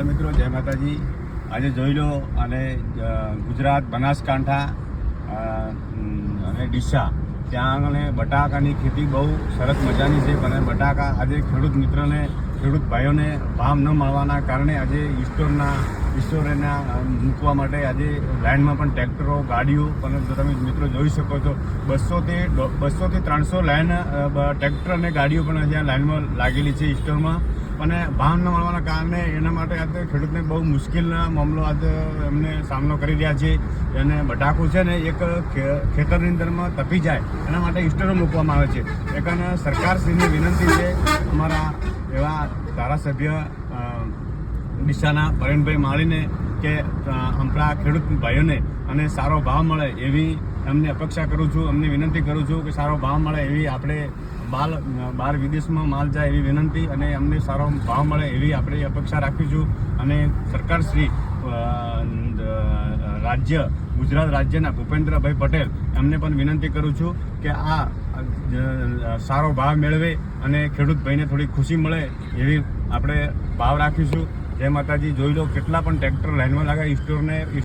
Hello મિત્રો, જય માતાજી। આજે જોઈ લો અને ગુજરાત, બનાસકાંઠા અને ડીસા ત્યાં આગળ બટાકાની ખેતી બહુ સરસ મજાની છે। પણ બટાકા આજે ખેડૂત મિત્રને, ખેડૂત ભાઈઓને ભાવ ન મળવાના કારણે આજે ઈસ્ટોરેના મૂકવા માટે આજે લાઇનમાં પણ ટ્રેક્ટરો, ગાડીઓ પણ તમે મિત્રો જોઈ શકો છો 200 થી 300 લાઇન ટ્રેક્ટર અને ગાડીઓ પણ ત્યાં લાઇનમાં લાગેલી છે ઈસ્ટોરમાં। અને ભાવ ન મળવાના કારણે એના માટે આજે ખેડૂતને બહુ મુશ્કેલના મામલો આજે એમને સામનો કરી રહ્યા છે। અને બટાકું છે ને એક ખેતરની અંદરમાં તપી જાય એના માટે ઈસ્ટરો મૂકવામાં આવે છે। એકને સરકારશ્રીની વિનંતી છે, અમારા એવા ધારાસભ્ય ડીસાના પરેણભાઈ માળીને, કે આપણા ખેડૂત ભાઈઓને અને સારો ભાવ મળે એવી એમને અપેક્ષા કરું છું, એમને વિનંતી કરું છું કે સારો ભાવ મળે એવી આપણે બહાર વિદેશમાં માલ જાય એવી વિનંતી, અને અમને સારો ભાવ મળે એવી આપણે અપેક્ષા રાખીશું। અને સરકારશ્રી ગુજરાત રાજ્યના ભૂપેન્દ્રભાઈ પટેલ એમને પણ વિનંતી કરું છું કે આ સારો ભાવ મેળવે અને ખેડૂત ભાઈને થોડી ખુશી મળે એવી આપણે ભાવ રાખીશું। જય માતાજી। જોઈ લો કેટલા પણ ટ્રેક્ટર લાઇનમાં લાગે ઈસ્ટોરને